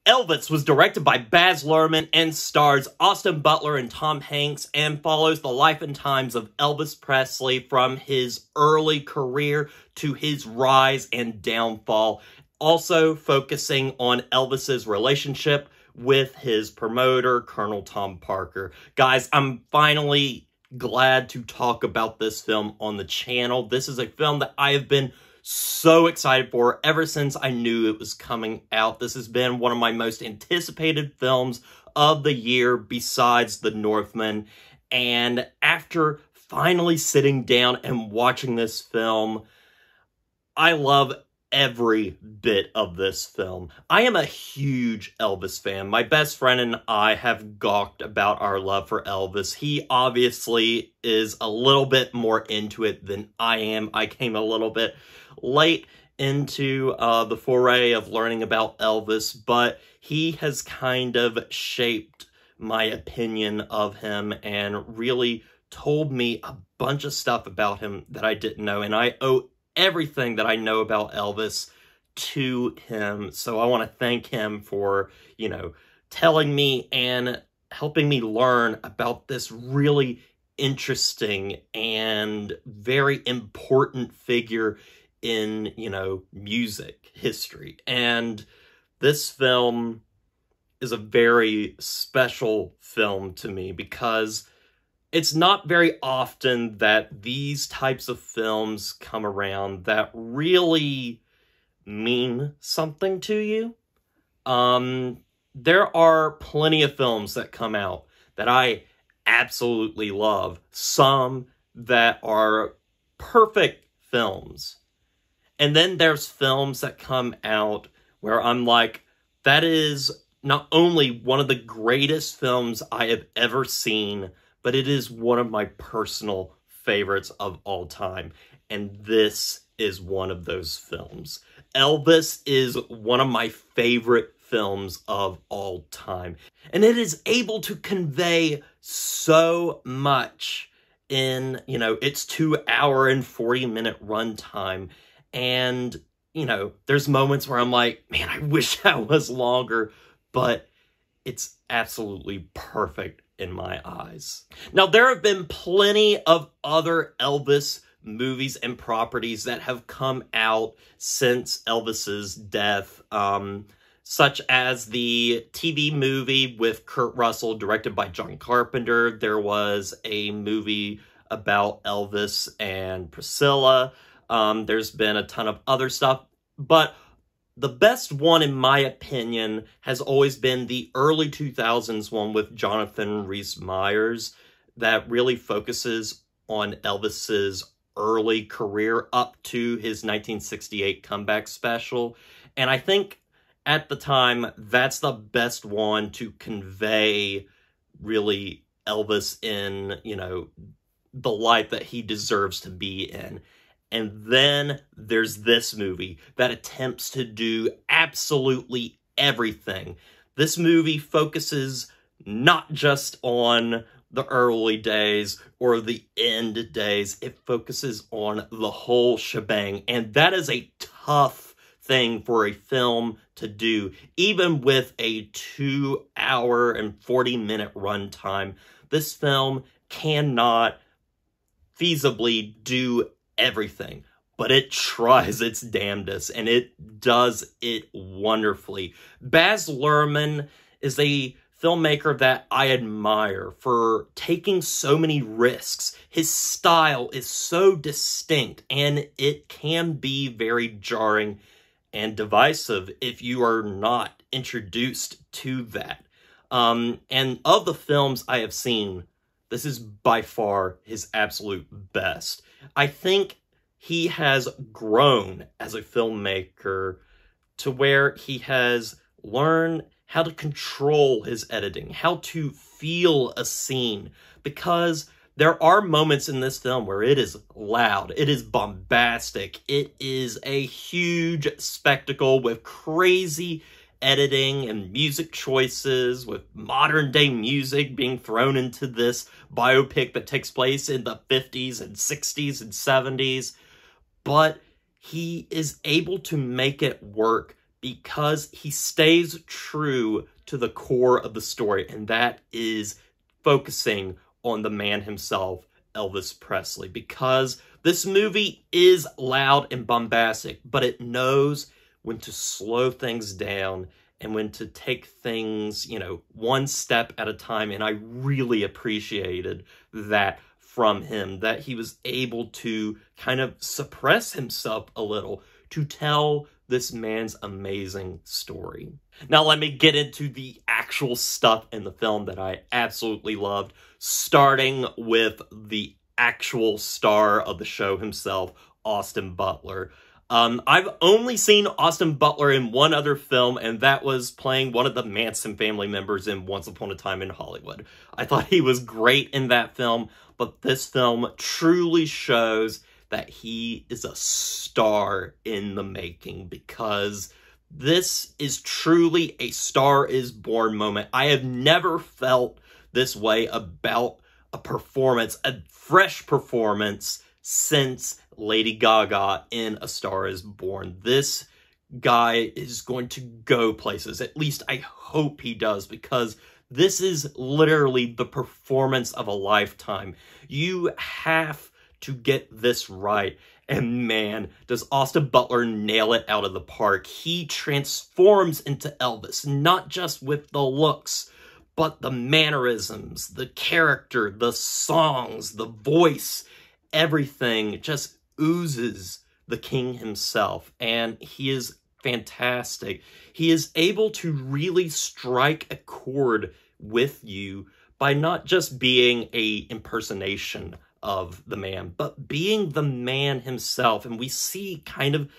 Elvis was directed by Baz Luhrmann and stars Austin Butler and Tom Hanks and follows the life and times of Elvis Presley from his early career to his rise and downfall, also focusing on Elvis's relationship with his promoter, Colonel Tom Parker. Guys, I'm finally glad to talk about this film on the channel. This is a film that I have been so excited for ever since I knew it was coming out. This has been one of my most anticipated films of the year besides The Northman. And after finally sitting down and watching this film, I love every bit of this film. I am a huge Elvis fan. My best friend and I have gawked about our love for Elvis. He obviously is a little bit more into it than I am. I came a little bit late into the foray of learning about Elvis, but he has kind of shaped my opinion of him and really told me a bunch of stuff about him that I didn't know, and I owe everything that I know about Elvis to him. So I want to thank him for, telling me and helping me learn about this really interesting and very important figure in, music history. And this film is a very special film to me because it's not very often that these types of films come around that really mean something to you. There are plenty of films that come out that I absolutely love. Some that are perfect films. And then there's films that come out where I'm like, that is not only one of the greatest films I have ever seen, but it is one of my personal favorites of all time. And this is one of those films. Elvis is one of my favorite films of all time. And it is able to convey so much in, its 2-hour and 40-minute runtime. And, there's moments where I'm like, man, I wish that was longer, but it's absolutely perfect in my eyes. Now, there have been plenty of other Elvis movies and properties that have come out since Elvis's death, such as the TV movie with Kurt Russell, directed by John Carpenter. There was a movie about Elvis and Priscilla. There's been a ton of other stuff, but the best one, in my opinion, has always been the early 2000s one with Jonathan Rhys-Meyers that really focuses on Elvis's early career up to his 1968 comeback special. And I think at the time, that's the best one to convey really Elvis in, the life that he deserves to be in. And then there's this movie that attempts to do absolutely everything. This movie focuses not just on the early days or the end days. It focuses on the whole shebang. And that is a tough thing for a film to do. Even with a 2-hour and 40-minute runtime, this film cannot feasibly do everything, but it tries its damnedest, and it does it wonderfully. Baz Luhrmann is a filmmaker that I admire for taking so many risks. His style is so distinct, and it can be very jarring and divisive if you are not introduced to that. And of the films I have seen, this is by far his absolute best. I think he has grown as a filmmaker to where he has learned how to control his editing, how to feel a scene, because there are moments in this film where it is loud, it is bombastic, it is a huge spectacle with crazy editing and music choices, with modern day music being thrown into this biopic that takes place in the 50s and 60s and 70s. But he is able to make it work because he stays true to the core of the story, and that is focusing on the man himself, Elvis Presley, because this movie is loud and bombastic, but it knows when to slow things down and when to take things, you know, one step at a time. And I really appreciated that from him, that he was able to kind of suppress himself a little to tell this man's amazing story. Now let me get into the actual stuff in the film that I absolutely loved, starting with the actual star of the show himself, Austin Butler. I've only seen Austin Butler in one other film, and that was playing one of the Manson family members in Once Upon a Time in Hollywood. I thought he was great in that film, but this film truly shows that he is a star in the making, because this is truly a Star is Born moment. I have never felt this way about a performance, a fresh performance, since Lady Gaga in A Star is Born. This guy is going to go places. At least I hope he does, because this is literally the performance of a lifetime. You have to get this right. And man, does Austin Butler nail it out of the park. He transforms into Elvis, not just with the looks, but the mannerisms, the character, the songs, the voice, everything just oozes the king himself. And he is fantastic. He is able to really strike a chord with you by not just being an impersonation of the man, but being the man himself. And we see kind of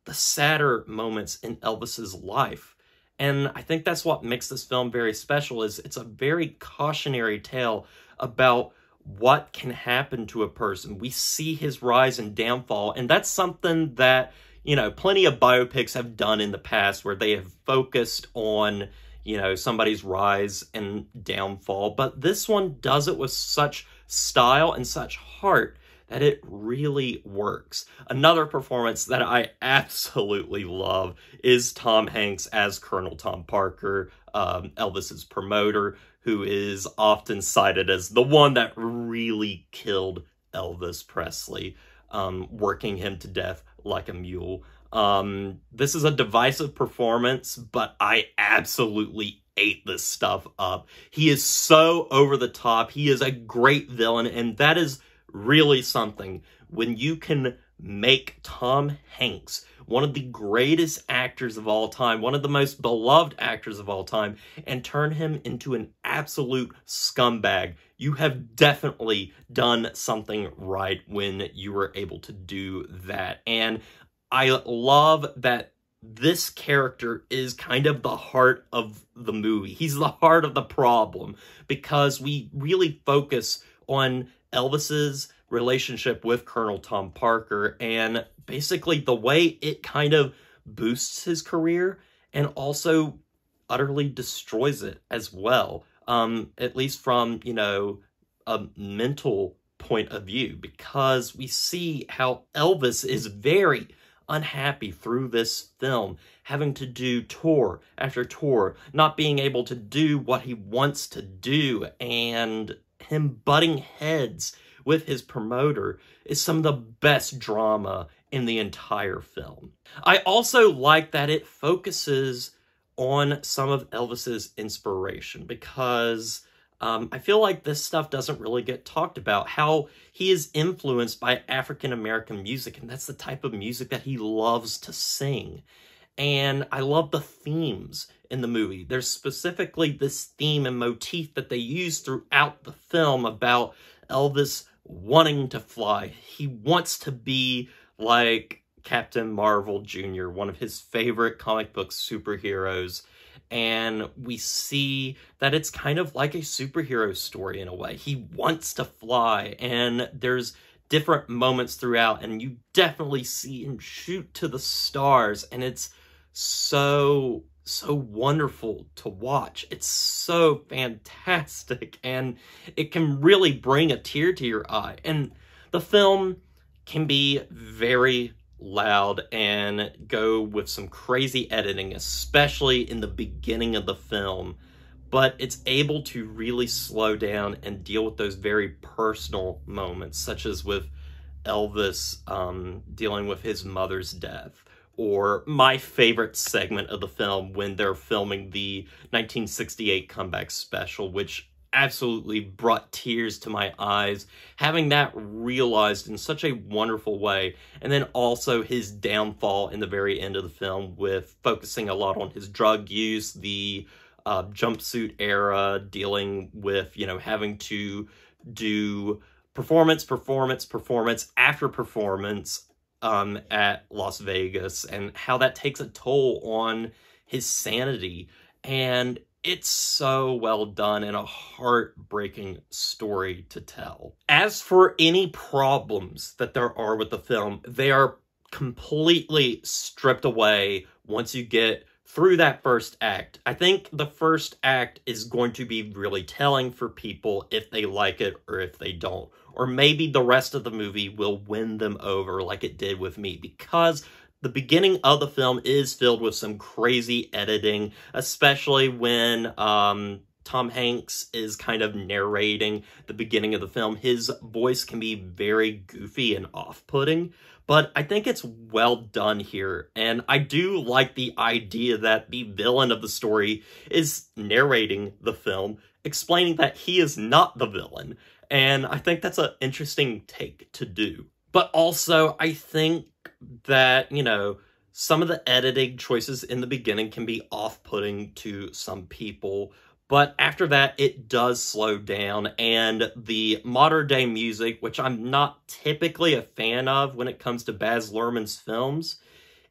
the sadder moments in Elvis's life. And I think that's what makes this film very special, is it's a very cautionary tale about what can happen to a person. We see his rise and downfall, and that's something that, you know, plenty of biopics have done in the past, where they have focused on, you know, somebody's rise and downfall. But this one does it with such style and such heart that it really works. Another performance that I absolutely love is Tom Hanks as Colonel Tom Parker, Elvis's promoter, who is often cited as the one that really killed Elvis Presley, working him to death like a mule. This is a divisive performance, but I absolutely ate this stuff up. He is so over the top. He is a great villain, and that is really something. When you can make Tom Hanks one of the greatest actors of all time, one of the most beloved actors of all time, and turn him into an absolute scumbag, you have definitely done something right when you were able to do that. And I love that this character is kind of the heart of the movie. He's the heart of the problem, because we really focus on Elvis's relationship with Colonel Tom Parker, and basically the way it kind of boosts his career and also utterly destroys it as well, at least from, you know, a mental point of view, because we see how Elvis is very unhappy through this film, having to do tour after tour, not being able to do what he wants to do, and him butting heads with his promoter is some of the best drama in the entire film. I also like that it focuses on some of Elvis's inspiration, because I feel like this stuff doesn't really get talked about, how he is influenced by African-American music, and that's the type of music that he loves to sing. And I love the themes in the movie. There's specifically this theme and motif that they use throughout the film about Elvis wanting to fly. He wants to be like Captain Marvel Jr., one of his favorite comic book superheroes. And we see that it's kind of like a superhero story in a way. He wants to fly, and there's different moments throughout, and you definitely see him shoot to the stars, and it's so wonderful to watch. It's so fantastic, and it can really bring a tear to your eye. And the film can be very loud and go with some crazy editing, especially in the beginning of the film, but it's able to really slow down and deal with those very personal moments, such as with Elvis dealing with his mother's death, or my favorite segment of the film when they're filming the 1968 comeback special, which absolutely brought tears to my eyes, having that realized in such a wonderful way. And then also his downfall in the very end of the film, with focusing a lot on his drug use, the jumpsuit era, dealing with, you know, having to do performance after performance at Las Vegas, and how that takes a toll on his sanity. And it's so well done and a heartbreaking story to tell. As for any problems that there are with the film, they are completely stripped away once you get through that first act. I think the first act is going to be really telling for people if they like it or if they don't. Or maybe the rest of the movie will win them over like it did with me, because the beginning of the film is filled with some crazy editing, especially when Tom Hanks is kind of narrating the beginning of the film. His voice can be very goofy and off-putting, but I think it's well done here. And I do like the idea that the villain of the story is narrating the film, explaining that he is not the villain. And I think that's an interesting take to do. But also, I think that, you know, some of the editing choices in the beginning can be off-putting to some people. But after that, it does slow down, and the modern-day music, which I'm not typically a fan of when it comes to Baz Luhrmann's films,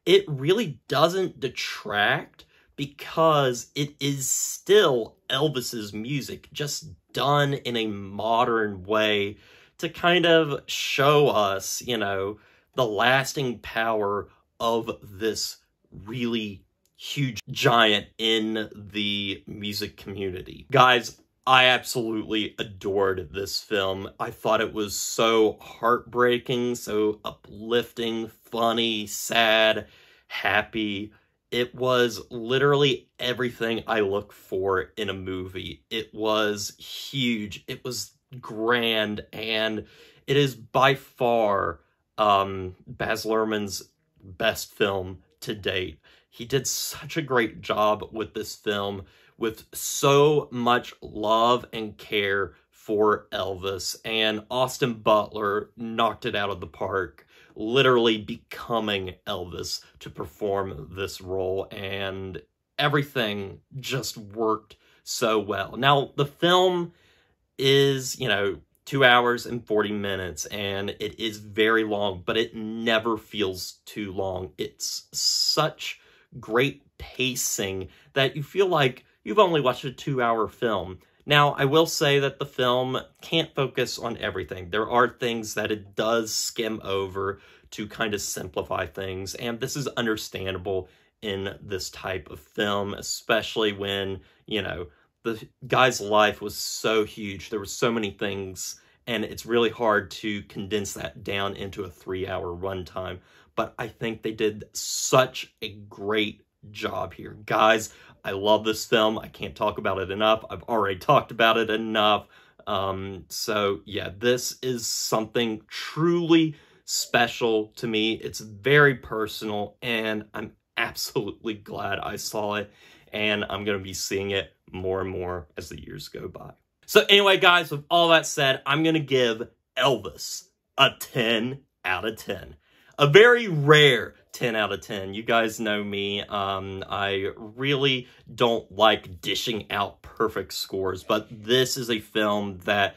it really doesn't detract, because it is still Elvis's music, just done in a modern way to kind of show us, you know, the lasting power of this really huge giant in the music community. Guys, I absolutely adored this film. I thought it was so heartbreaking, so uplifting, funny, sad, happy. It was literally everything I look for in a movie. It was huge. It was grand, and it is by far Baz Luhrmann's best film to date. He did such a great job with this film, with so much love and care for Elvis, and Austin Butler knocked it out of the park, literally becoming Elvis to perform this role, and everything just worked so well. Now, the film is, you know, 2 hours and 40 minutes, and it is very long, but it never feels too long. It's such great pacing that you feel like you've only watched a 2-hour film. Now, I will say that the film can't focus on everything. There are things that it does skim over to kind of simplify things, and this is understandable in this type of film, especially when, you know, the guy's life was so huge. There were so many things, and it's really hard to condense that down into a 3-hour runtime. But I think they did such a great job here. Guys, I love this film. I can't talk about it enough. I've already talked about it enough. So yeah, this is something truly special to me. It's very personal, and I'm absolutely glad I saw it, and I'm going to be seeing it more and more as the years go by. So anyway, guys, with all that said, I'm going to give Elvis a 10 out of 10. A very rare 10 out of 10. You guys know me. I really don't like dishing out perfect scores, but this is a film that,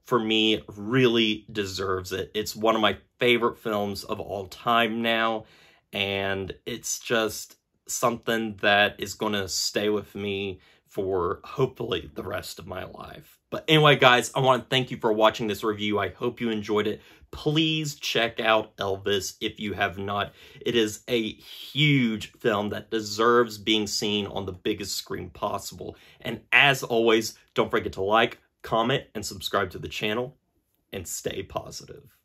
for me, really deserves it. It's one of my favorite films of all time now, and it's just something that is going to stay with me for hopefully the rest of my life. But anyway, guys, I want to thank you for watching this review. I hope you enjoyed it. Please check out Elvis if you have not. It is a huge film that deserves being seen on the biggest screen possible. And as always, don't forget to like, comment, and subscribe to the channel, and stay positive.